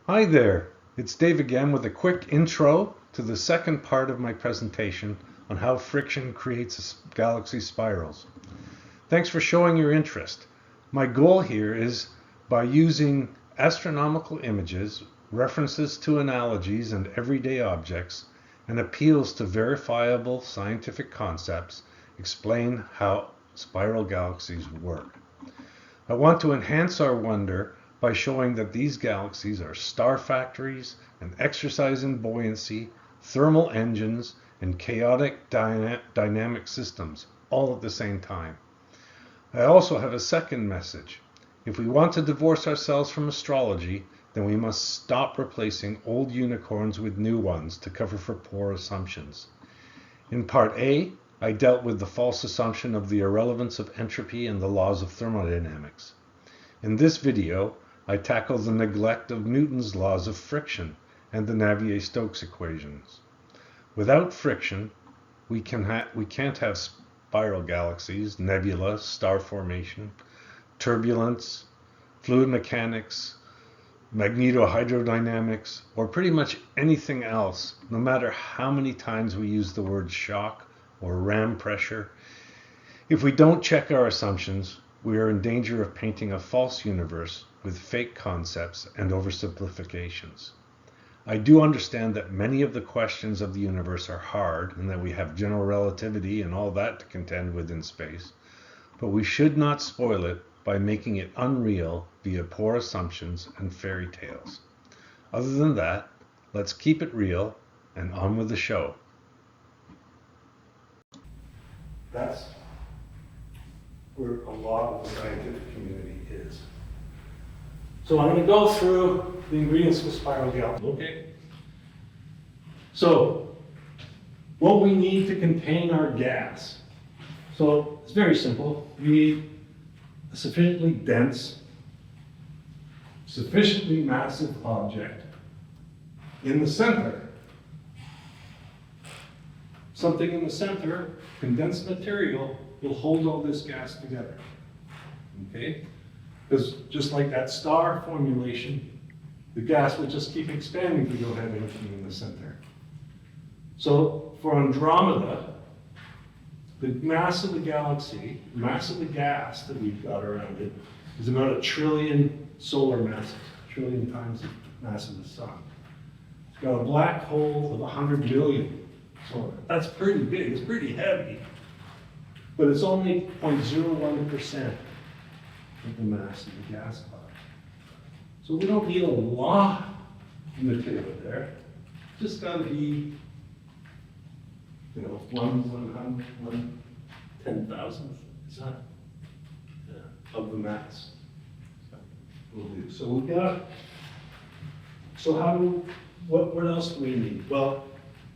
Hi there, it's Dave again with a quick intro to the second part of my presentation on how friction creates galaxy spirals. Thanks for showing your interest. My goal here is, by using astronomical images, references to analogies and everyday objects, and appeals to verifiable scientific concepts, explain how spiral galaxies work. I want to enhance our wonder by showing that these galaxies are star factories, an exercise in buoyancy, thermal engines, and chaotic dynamic systems, all at the same time. I also have a second message. If we want to divorce ourselves from astrology, then we must stop replacing old unicorns with new ones to cover for poor assumptions. In Part A, I dealt with the false assumption of the irrelevance of entropy and the laws of thermodynamics. In this video, I tackle the neglect of Newton's laws of friction and the Navier-Stokes equations. Without friction, we can't have spiral galaxies, nebula, star formation, turbulence, fluid mechanics, magnetohydrodynamics, or pretty much anything else, no matter how many times we use the word shock or ram pressure. If we don't check our assumptions, we are in danger of painting a false universe with fake concepts and oversimplifications. I do understand that many of the questions of the universe are hard and that we have general relativity and all that to contend with in space, but we should not spoil it by making it unreal via poor assumptions and fairy tales. Other than that, let's keep it real and on with the show. That's where a lot of the scientific community is. So I'm going to go through the ingredients of a spiral galaxy. Okay. So what we need to contain our gas. So it's very simple. We need a sufficiently dense, sufficiently massive object in the center. Something in the center, condensed material, will hold all this gas together. Okay? Because just like that star formulation, the gas will just keep expanding if we don't have anything in the center. So for Andromeda, the mass of the galaxy, the mass of the gas that we've got around it, is about 1 trillion solar masses, 1 trillion times the mass of the sun. It's got a black hole of 100 million. So that's pretty big, it's pretty heavy. But it's only 0.01% of the mass of the gas cloud. So we don't need a lot of material there. Just got to be, 1/10,000th, is that? Yeah, of the mass. We'll do. So we've got, what else do we need? Well,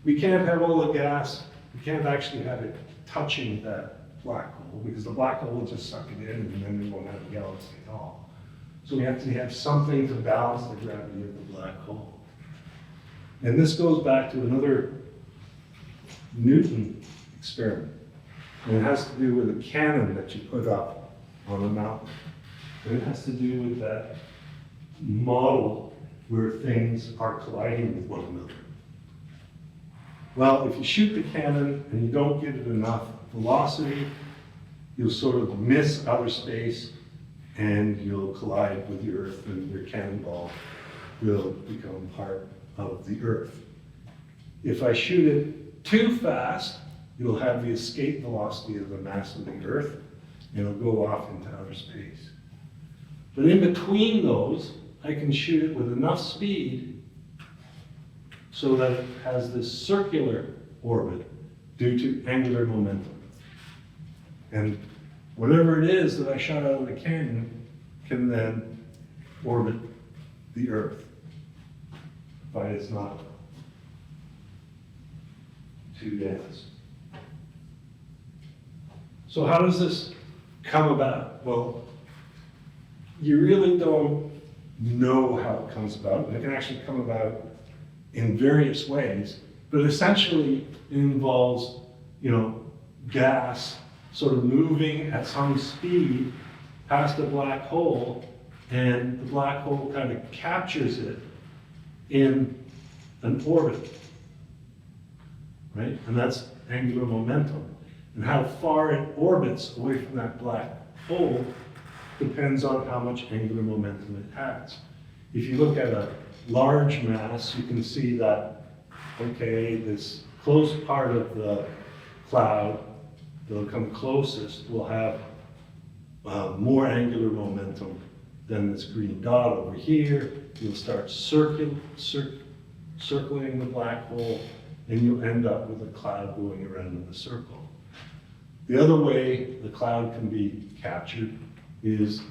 we can't have all the gas, we can't actually have it touching that black hole, because the black hole will just suck it in and then we won't have a galaxy at all. So we have to have something to balance the gravity of the black hole. And this goes back to another Newton experiment. And it has to do with a cannon that you put up on a mountain. And it has to do with that model where things are colliding with one another. Well, if you shoot the cannon and you don't give it enough velocity, you'll sort of miss outer space and you'll collide with the Earth, and your cannonball will become part of the Earth. If I shoot it too fast, it'll have the escape velocity of the mass of the Earth and it'll go off into outer space. But in between those, I can shoot it with enough speed so that it has this circular orbit due to angular momentum. And whatever it is that I shot out of the cannon can then orbit the Earth, but it's not too dense. So how does this come about? Well, you really don't know how it comes about. It can actually come about in various ways, but essentially it involves, gas sort of moving at some speed past a black hole, and the black hole kind of captures it in an orbit, right? And that's angular momentum. And how far it orbits away from that black hole depends on how much angular momentum it has. If you look at a large mass, you can see that, okay, this close part of the cloud that'll come closest will have more angular momentum than this green dot over here. You'll start circling the black hole, and you'll end up with a cloud going around in a circle. The other way the cloud can be captured is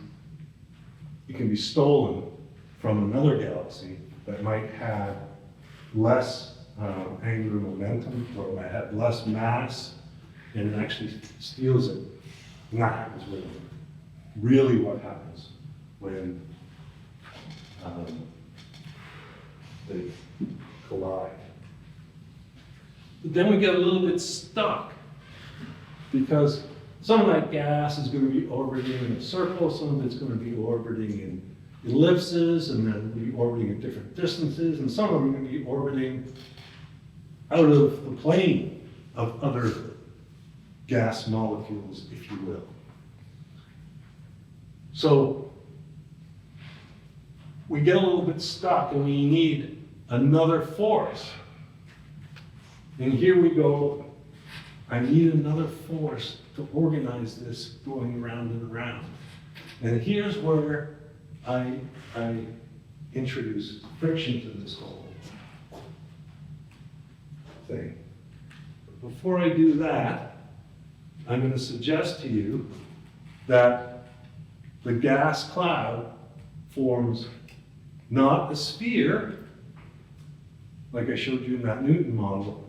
it can be stolen from another galaxy that might have less angular momentum, or might have less mass, and it actually steals it. And that happens really what happens when they collide. But then we get a little bit stuck, because some of that gas is going to be orbiting in a circle, some of it's going to be orbiting in ellipses, and then be orbiting at different distances, and some of them are going to be orbiting out of the plane of other gas molecules, if you will. So we get a little bit stuck, and we need another force. And here we go. I need another force to organize this going around and around. And here's where I introduce friction to this whole thing. But before I do that, I'm going to suggest to you that the gas cloud forms not a sphere, like I showed you in that Newton model,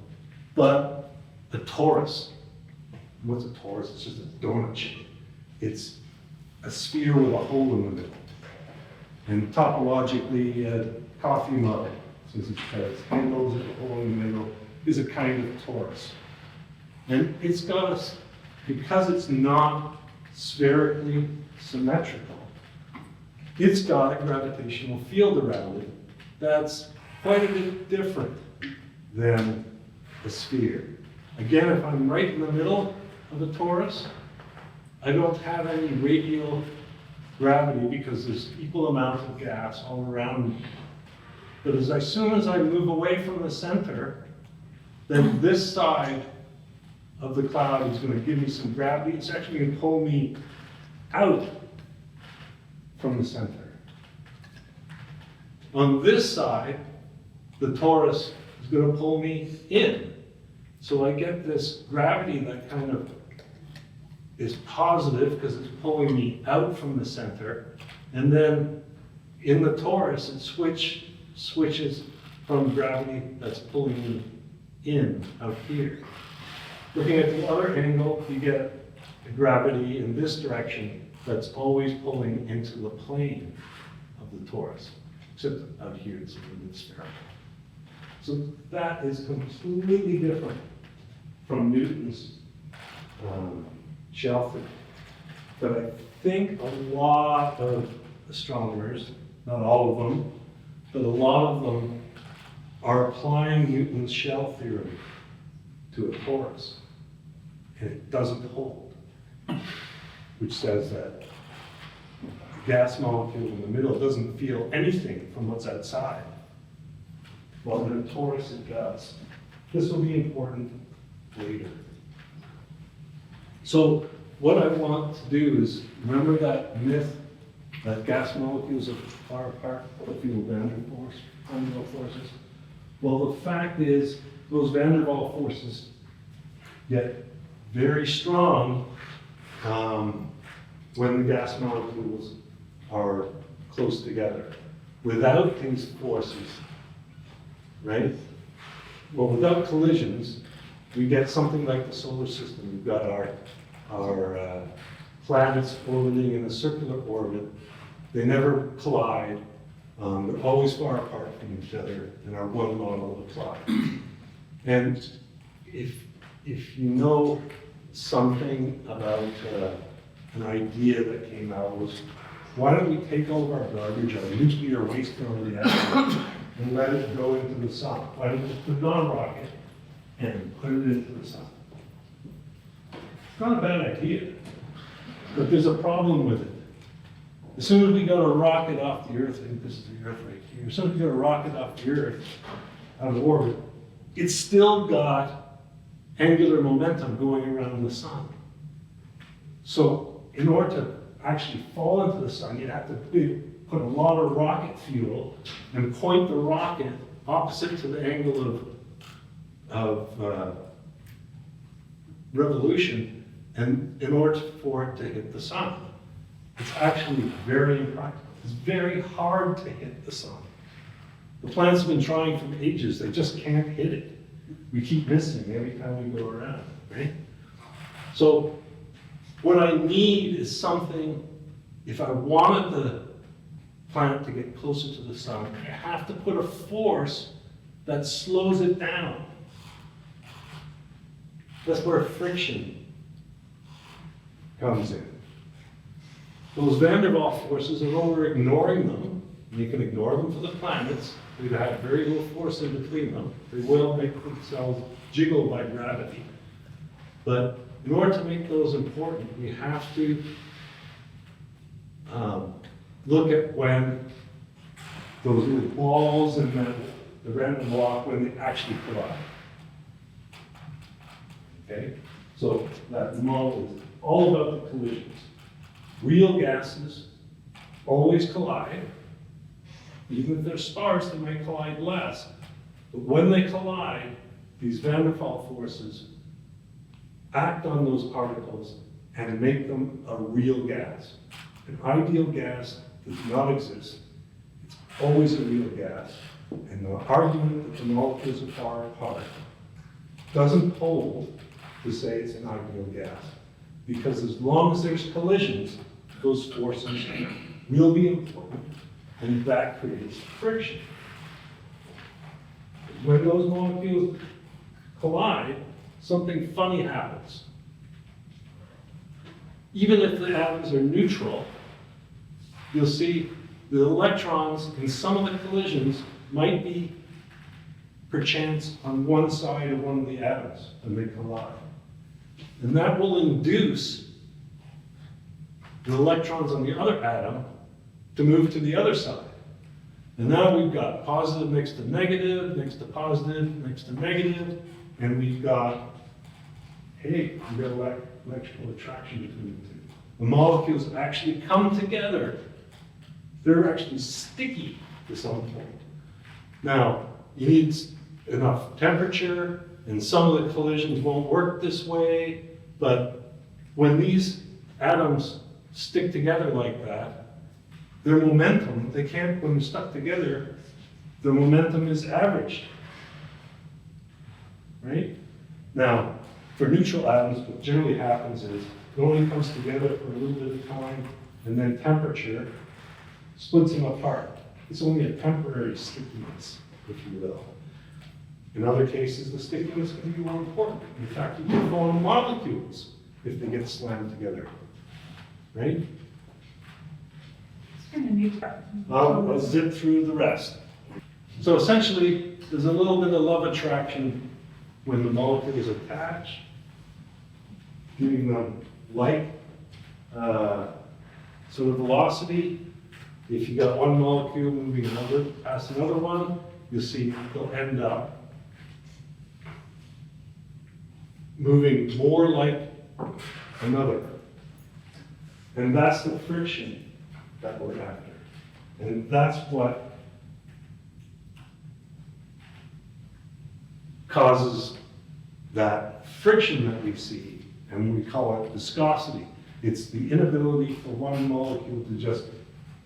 but a torus. What's a torus? It's just a donut shape. It's a sphere with a hole in the middle. And topologically, a coffee mug, since it has handles and a hole in the middle, is a kind of torus. And it's got because it's not spherically symmetrical, it's got a gravitational field around it that's quite a bit different than a sphere. Again, if I'm right in the middle of a torus, I don't have any radial gravity because there's equal amounts of gas all around me. But as soon as I move away from the center, then this side of the cloud is going to give me some gravity. It's actually going to pull me out from the center. On this side, the torus is going to pull me in. So I get this gravity that kind of is positive because it's pulling me out from the center. And then in the torus, it switches from gravity that's pulling me in out here. Looking at the other angle, you get a gravity in this direction that's always pulling into the plane of the torus. Except out here, it's a little bit spherical. So that is completely different from Newton's shell theory. But I think a lot of astronomers, not all of them, but a lot of them are applying Newton's shell theory to a torus. And it doesn't hold, which says that the gas molecule in the middle doesn't feel anything from what's outside. Well, in a torus it does. This will be important later. So what I want to do is, remember that myth that gas molecules are far apart, that feel van der Waals forces? Well, the fact is, those van der Waals forces get very strong when the gas molecules are close together. Without these forces, right? Well, without collisions, we get something like the solar system. We've got our planets orbiting in a circular orbit. They never collide. They're always far apart from each other in our one model apply. And if you know something about an idea that came out was, why don't we take all of our garbage, our nuclear waste in our reactor, and let it go into the sun. Why don't you just put it on a rocket and put it into the sun? It's not a bad idea, but there's a problem with it. As soon as we got a rocket off the Earth, I think this is the Earth right here, as soon as we got a rocket off the Earth, out of orbit, it's still got angular momentum going around the sun. So in order to actually fall into the sun, you'd have to put a lot of rocket fuel and point the rocket opposite to the angle of revolution, and in order for it to hit the sun. It's actually very impractical. It's very hard to hit the sun. The planets have been trying for ages. They just can't hit it. We keep missing every time we go around, right? So what I need is something, if I wanted the planet to get closer to the sun, I have to put a force that slows it down. That's where friction comes in. Those van der Waals forces, although we're ignoring them, and you can ignore them for the planets, we'd have very little force in between them. They will make themselves jiggle by gravity. But in order to make those important, we have to look at when those little balls and the random walk, when they actually collide. Okay? So that model is all about the collisions. Real gases always collide. Even if they're sparse, they might collide less. But when they collide, these van der Waals forces act on those particles and make them a real gas. An ideal gas does not exist. It's always a real gas. And the argument that the molecules are far apart doesn't hold to say it's an ideal gas. Because as long as there's collisions, those forces will be important, and that creates friction. When those molecules collide, something funny happens. Even if the atoms are neutral, you'll see the electrons in some of the collisions might be perchance on one side of one of the atoms when they collide. And that will induce the electrons on the other atom to move to the other side. And now we've got positive next to negative, next to positive, next to negative, and we've got, hey, we've got electrical attraction between the two. The molecules actually come together. They're actually sticky to some point. Now, you need enough temperature, and some of the collisions won't work this way, but when these atoms stick together like that, their momentum, they can't, when they're stuck together, the momentum is averaged, right? Now, for neutral atoms, what generally happens is it only comes together for a little bit of time, and then temperature splits them apart. It's only a temporary stickiness, if you will. In other cases, the stickiness can be more important. In fact, you can form molecules if they get slammed together, right? I'll zip through the rest. So essentially, there's a little bit of love attraction when the molecules attach, giving them like sort of velocity. If you got one molecule moving another past another one, you'll see they'll end up moving more like another. And that's the friction that we're after. And that's what causes that friction that we see, and we call it viscosity. It's the inability for one molecule to just,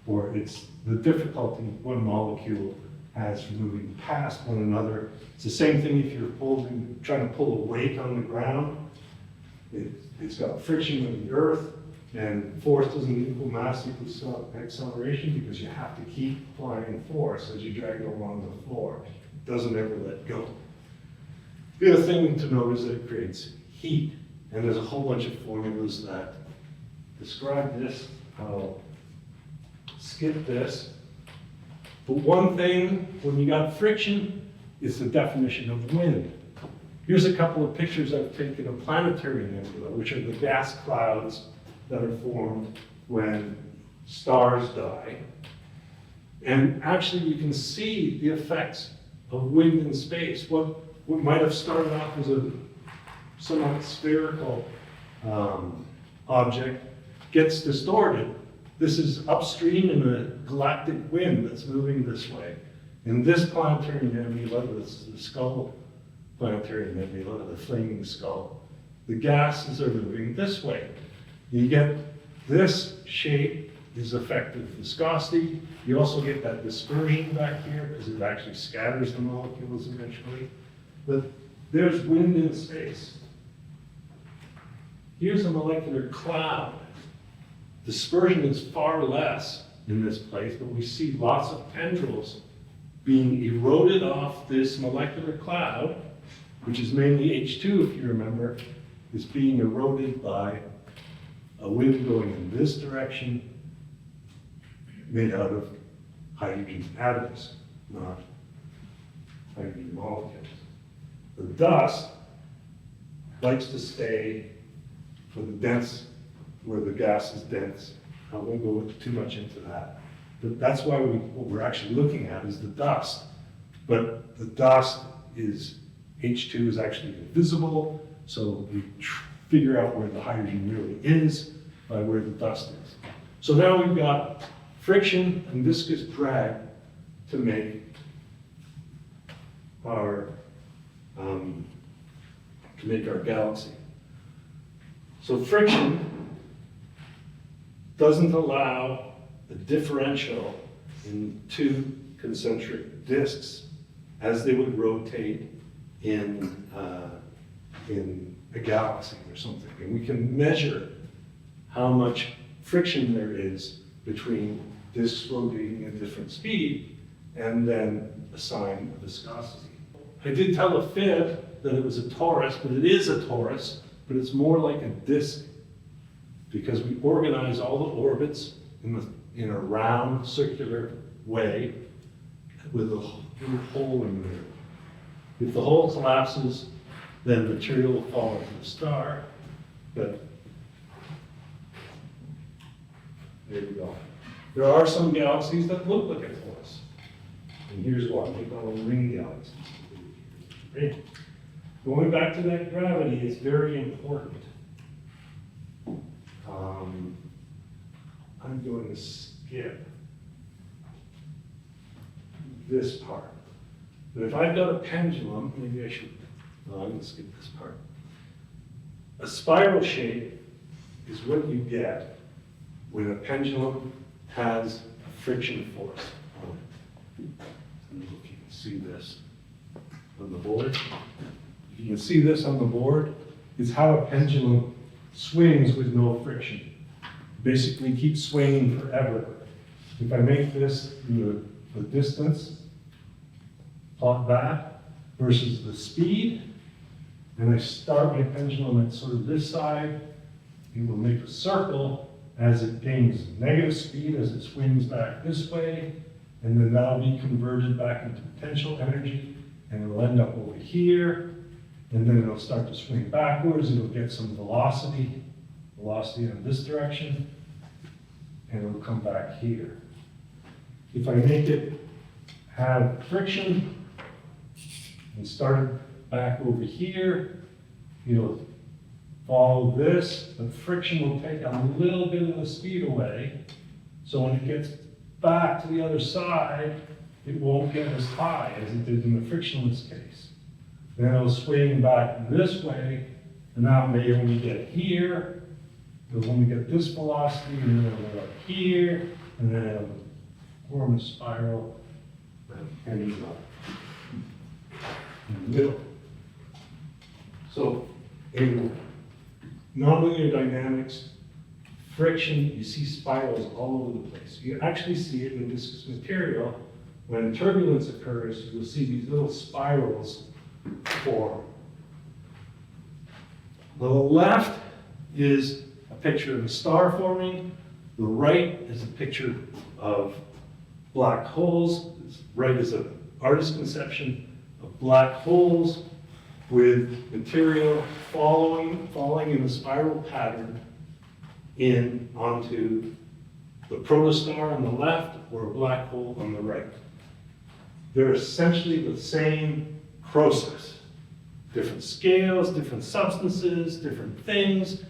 or it's the difficulty one molecule has for moving past one another. It's the same thing if you're trying to pull a weight on the ground. It's got friction with the earth, and force doesn't equal mass equals acceleration, because you have to keep applying force as you drag it along the floor. It doesn't ever let go. The other thing to note is that it creates heat, and there's a whole bunch of formulas that describe this. I'll skip this. But one thing, when you got friction, is the definition of wind. Here's a couple of pictures I've taken of planetary nebula, which are the gas clouds that are formed when stars die. And actually you can see the effects of wind in space. What might have started off as a somewhat spherical object gets distorted. This is upstream in a galactic wind that's moving this way. In this planetary nebula, this is the skull planetary nebula, the flaming skull, the gases are moving this way. You get this shape is effective viscosity. You also get that dispersion back here because it actually scatters the molecules eventually. But there's wind in space. Here's a molecular cloud. Dispersion is far less in this place, but we see lots of tendrils being eroded off this molecular cloud, which is mainly H2, if you remember, is being eroded by a wind going in this direction, made out of hydrogen atoms, not hydrogen molecules. The dust likes to stay for the dense, where the gas is dense. I won't go too much into that. But that's why what we're actually looking at is the dust. But the dust is, H2 is actually invisible, so we figure out where the hydrogen really is by where the dust is. So now we've got friction and viscous drag to make our galaxy. So friction doesn't allow the differential in two concentric disks as they would rotate in a galaxy or something. And we can measure how much friction there is between disks rotating at different speed and then assign a viscosity. I did tell a fib that it was a torus, but it is a torus, but it's more like a disk because we organize all the orbits in a round circular way with a little hole in there. If the hole collapses, then material will fall into the star, but there we go. There are some galaxies that look like a torus. And here's one, we call them ring galaxies. Right? Going back to that gravity is very important. I'm going to skip this part. But if I've got a pendulum, maybe I should, no, I'm going to skip this part. A spiral shape is what you get when a pendulum has a friction force on it. I don't know if you can see this on the board. If you can see this on the board, it's how a pendulum swings with no friction. Basically keeps swinging forever. If I make this the distance, plot that, versus the speed, and I start my pendulum at sort of this side, it will make a circle as it gains negative speed as it swings back this way, and then that'll be converted back into potential energy, and it'll end up over here, and then it'll start to swing backwards, it'll get some velocity in this direction, and it'll come back here. If I make it have friction and start it back over here, you'll follow this, but friction will take a little bit of the speed away, so when it gets back to the other side, it won't get as high as it did in the frictionless case. Then it'll swing back this way, and now it may only get here, it'll only get this velocity, and then it'll go up here, and then it'll form a spiral, and end up in the middle. So in nonlinear dynamics, friction, you see spirals all over the place. You actually see it in viscous material. When turbulence occurs, you'll see these little spirals form. The left is a picture of a star forming. The right is a picture of black holes, right as an artist's conception of black holes with material falling in a spiral pattern in onto the protostar on the left or a black hole on the right. They're essentially the same process. Different scales, different substances, different things,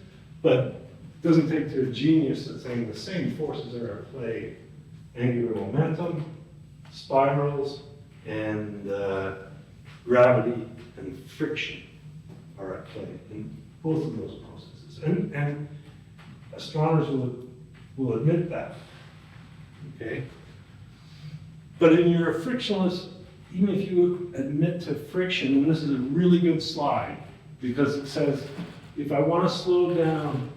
but it doesn't take to a genius at saying the same forces are at play. Angular momentum, spirals, and gravity and friction are at play in both of those processes. And astronomers will admit that, okay? But in your frictionless, even if you admit to friction, and this is a really good slide, because it says, if I want to slow down,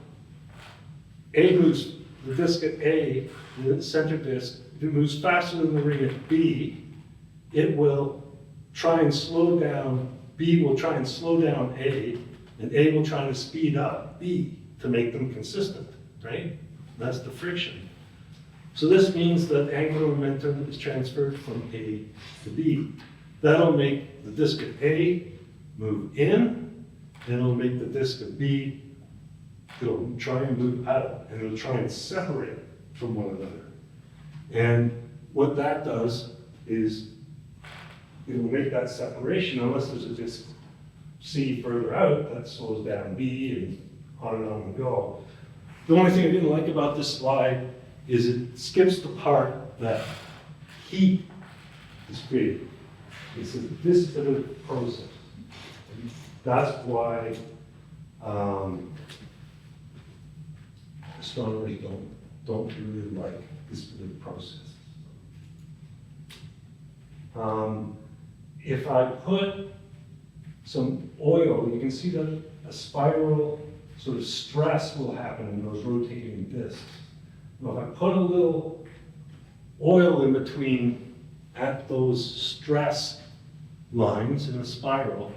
A moves, the disk at A, the center disk, if it moves faster than the ring at B, it will try and slow down, B will try and slow down A, and A will try to speed up B to make them consistent, right? That's the friction. So this means that angular momentum is transferred from A to B. That'll make the disk at A move in, and it'll make the disk at B, it'll try and move out, and it'll try and separate from one another. And what that does is it'll make that separation, unless there's a disk C further out, that slows down B, and on we go. The only thing I didn't like about this slide is it skips the part that heat is created. It says this is the process. And that's why astronomers don't really like this particular process. If I put some oil, you can see that a spiral sort of stress will happen in those rotating disks. Now, if I put a little oil in between at those stress lines in a spiral,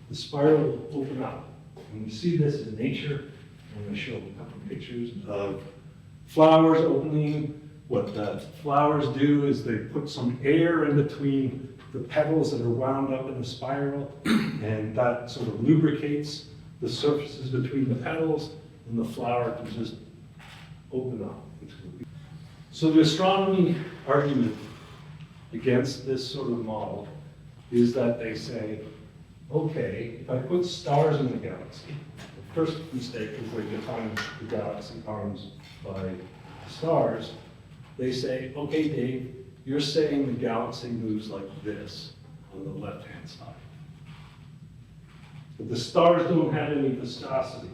the spiral will open up. And we see this in nature. I'm going to show a couple of pictures of flowers opening. What the flowers do is they put some air in between the petals that are wound up in a spiral, and that sort of lubricates the surfaces between the petals, and the flower can just open up. So the astronomy argument against this sort of model is that they say, okay, if I put stars in the galaxy, the first mistake is they define the galaxy arms by stars. They say, okay, Dave, you're saying the galaxy moves like this on the left-hand side. But the stars don't have any viscosity.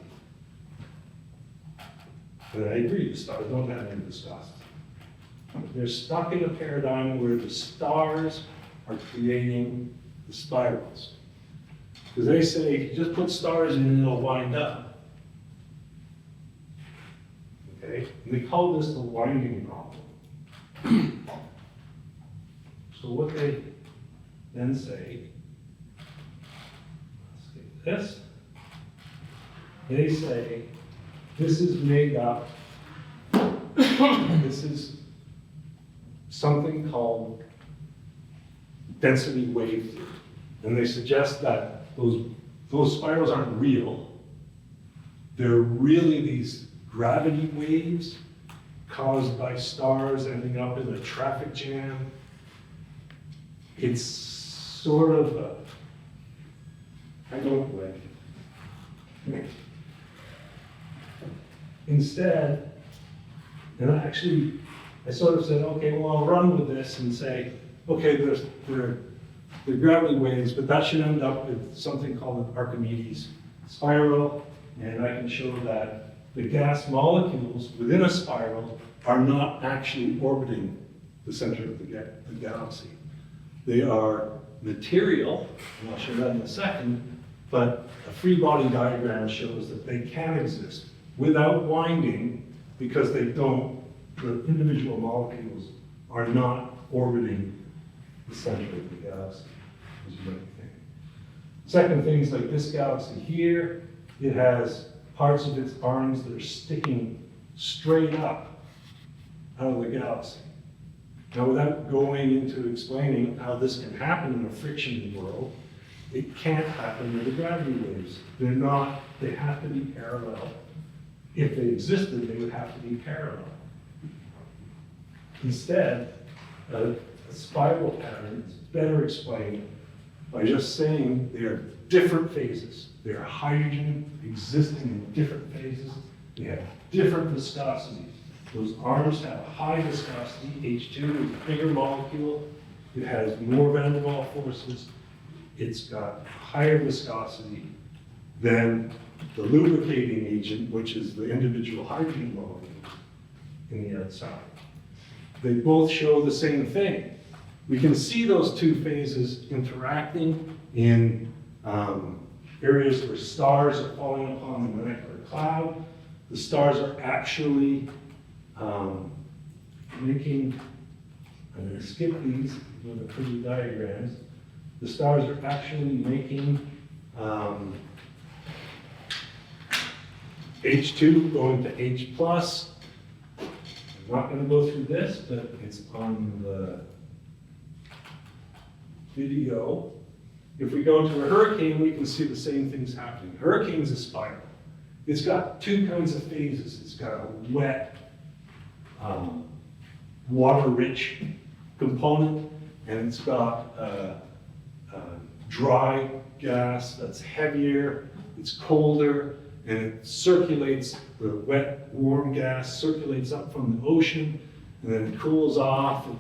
And I agree, the stars don't have any viscosity. They're stuck in a paradigm where the stars are creating the spirals. Because they say, if you just put stars in, it'll wind up. Okay? And they call this the winding problem. So what they then say, let's get this. They say, this is made up, this is something called density wave theory. And they suggest that those spirals aren't real. They're really these gravity waves caused by stars ending up in a traffic jam. It's sort of I don't like it. Instead, and I sort of said, okay, well, I'll run with this and say, okay, they're gravity waves, but that should end up with something called an Archimedes spiral, and I can show that the gas molecules within a spiral are not actually orbiting the center of the galaxy. They are material, and I'll show that in a second, but a free body diagram shows that they can exist without winding because the individual molecules are not orbiting the center of the galaxy, as you might think. Second, things like this galaxy here, it has parts of its arms that are sticking straight up out of the galaxy. Now, without going into explaining how this can happen in a friction world, it can't happen with the gravity waves. They're not, they have to be parallel. If they existed, they would have to be parallel. Instead, a spiral pattern is better explained by just saying they are different phases. They are hydrogen existing in different phases. They have different viscosities. Those arms have high viscosity. H2 is a bigger molecule. It has more van der Waals forces. It's got higher viscosity than the lubricating agent, which is the individual hydrogen molecules in the outside. They both show the same thing. We can see those two phases interacting in areas where stars are falling upon the molecular cloud. The stars are actually making, I'm going to skip these, those are pretty diagrams. The stars are actually making H2 going to H+. I'm not going to go through this, but it's on the video. If we go to a hurricane, we can see the same things happening. Hurricane's a spiral. It's got two kinds of phases. It's got a wet, water-rich component, and it's got a dry gas that's heavier, it's colder, and it circulates, the wet, warm gas circulates up from the ocean, and then it cools off, and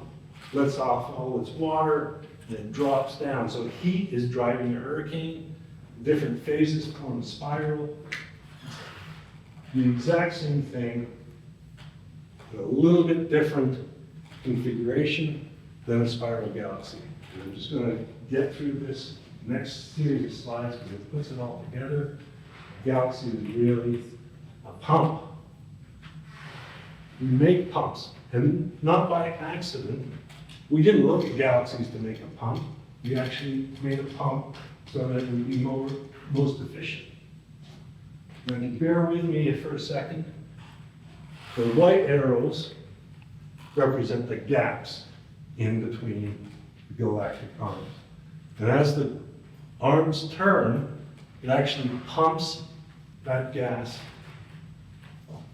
lets off all its water, and it drops down. So heat is driving a hurricane. Different phases form a spiral. The exact same thing, a little bit different configuration than a spiral galaxy. And I'm just going to get through this next series of slides because it puts it all together. A galaxy is really a pump. We make pumps, and not by accident. We didn't look at galaxies to make a pump. We actually made a pump so that it would be most efficient. Now, if you bear with me for a second, the white arrows represent the gaps in between the galactic arms. And as the arms turn, it actually pumps that gas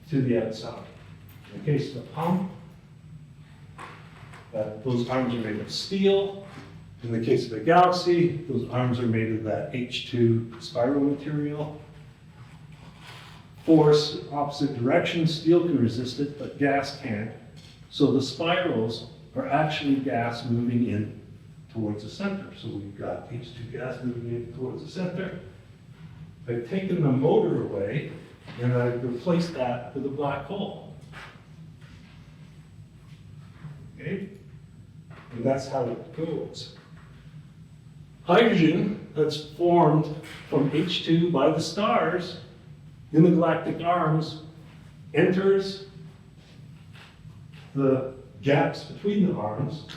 to the outside. In the case of the pump, those arms are made of steel. In the case of a galaxy, those arms are made of that H2 spiral material. Force, opposite direction, steel can resist it, but gas can't. So the spirals are actually gas moving in towards the center. So we've got H2 gas moving in towards the center. I've taken the motor away, and I've replaced that with a black hole. Okay? And that's how it goes. Hydrogen that's formed from H2 by the stars in the galactic arms enters the gaps between the arms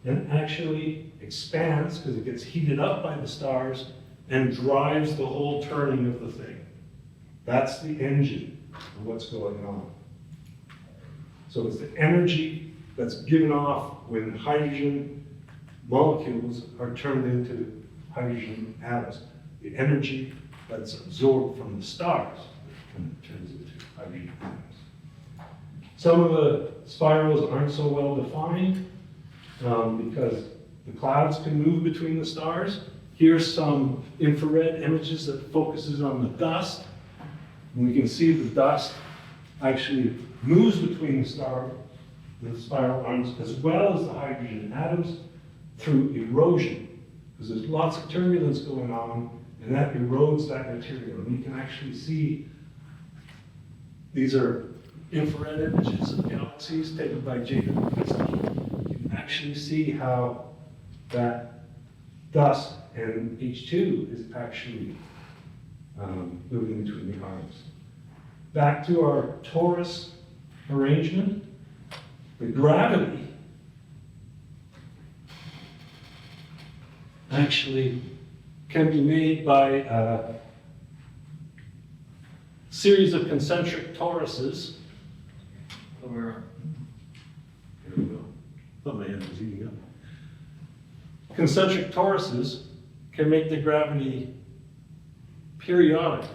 and actually expands because it gets heated up by the stars and drives the whole turning of the thing. That's the engine of what's going on. So it's the energy that's given off when hydrogen molecules are turned into hydrogen atoms. The energy that's absorbed from the stars that turns into hydrogen atoms. Some of the spirals aren't so well defined because the clouds can move between the stars. Here's some infrared images that focuses on the dust. And we can see the dust actually moves between the spiral arms as well as the hydrogen atoms through erosion. Because there's lots of turbulence going on, and that erodes that material. And you can actually see, these are infrared images of galaxies taken by Jacob. You can actually see how that dust and H2 is actually moving between the arms. Back to our torus arrangement, the gravity actually can be made by a series of concentric toruses. Here we go. thought my hand was heating up. Concentric toruses can make the gravity periodic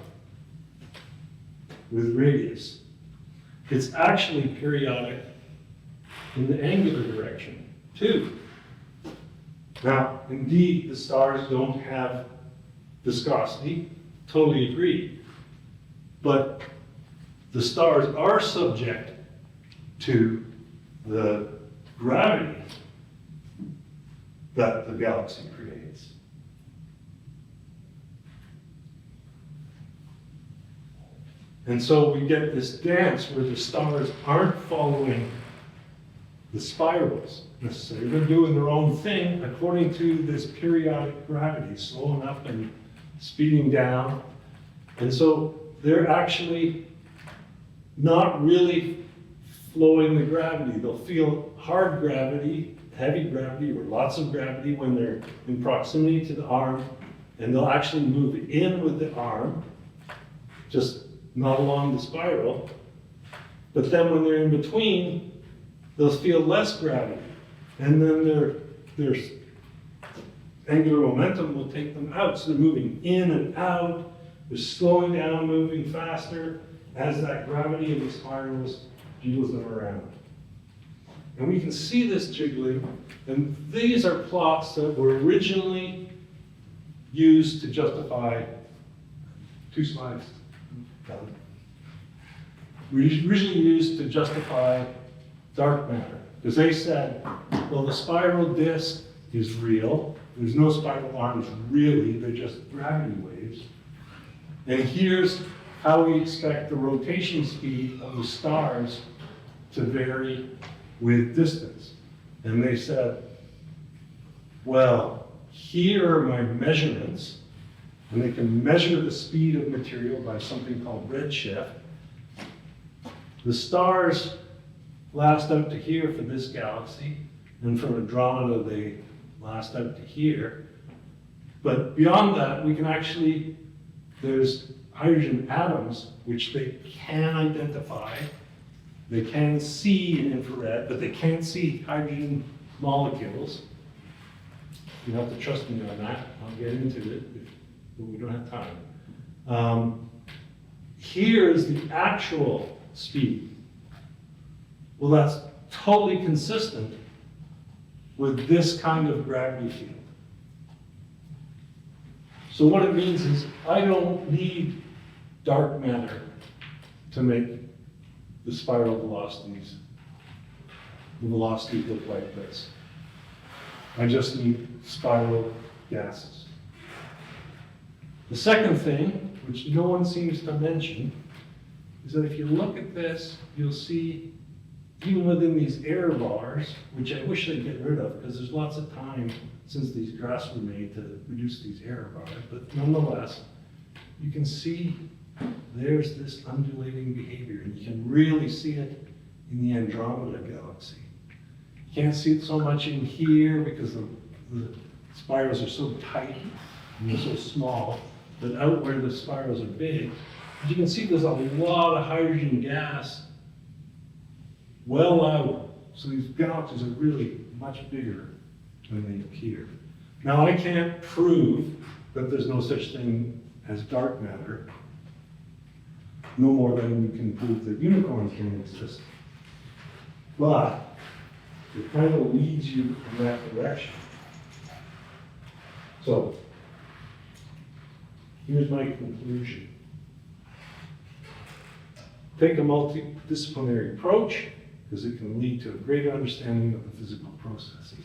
with radius. It's actually periodic in the angular direction, too. Now, indeed, the stars don't have viscosity, totally agree. But the stars are subject to the gravity that the galaxy creates. And so we get this dance where the stars aren't following the spirals necessarily. They're doing their own thing according to this periodic gravity, slowing up and speeding down. And so they're actually not really flowing the gravity. They'll feel hard gravity, heavy gravity, or lots of gravity when they're in proximity to the arm, and they'll actually move in with the arm, just not along the spiral. But then when they're in between, they'll feel less gravity, and then their angular momentum will take them out. So they're moving in and out, they're slowing down, moving faster, as that gravity of the spirals jiggles them around. And we can see this jiggling, and these are plots that were originally used to justify, 2 slides, originally used to justify dark matter. Because they said, well, the spiral disk is real. There's no spiral arms really, they're just gravity waves. And here's how we expect the rotation speed of the stars to vary with distance. And they said, well, here are my measurements, and they can measure the speed of material by something called redshift. The stars last out to here for this galaxy, and from Andromeda they last out to here. But beyond that, we can actually, there's hydrogen atoms which they can identify. They can see in infrared, but they can't see hydrogen molecules. You have to trust me on that. I'll get into it, but we don't have time. Here is the actual speed. Well, that's totally consistent with this kind of gravity field. So what it means is I don't need dark matter to make the spiral velocities, the velocities look like this. I just need spiral gases. The second thing, which no one seems to mention, is that if you look at this, you'll see even within these error bars, which I wish they'd get rid of because there's lots of time since these graphs were made to reduce these error bars, but nonetheless, you can see there's this undulating behavior, and you can really see it in the Andromeda galaxy. You can't see it so much in here because the spirals are so tight and they're so small, but out where the spirals are big, you can see there's a lot of hydrogen gas well out. So these galaxies are really much bigger than they appear. Now I can't prove that there's no such thing as dark matter, no more than we can prove that unicorns can exist. But it kind of leads you in that direction. So here's my conclusion. Take a multidisciplinary approach because it can lead to a greater understanding of the physical processes.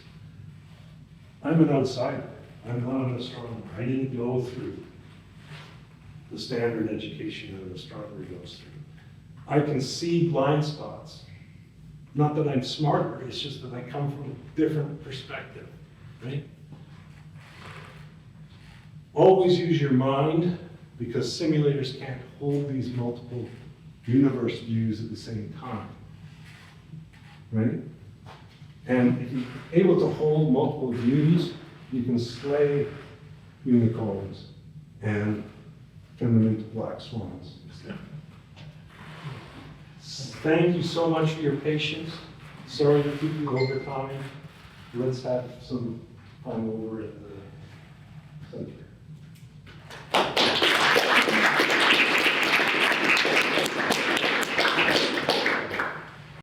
I'm an outsider. I'm not an astronomer. I didn't go through the standard education that an astronomer goes through. I can see blind spots. Not that I'm smarter, it's just that I come from a different perspective, right? Always use your mind because simulators can't hold these multiple universe views at the same time, right? And if you're able to hold multiple views, you can slay unicorns and turn them into black swans. Thank you so much for your patience. Sorry to keep you over time. let's have some fun over it.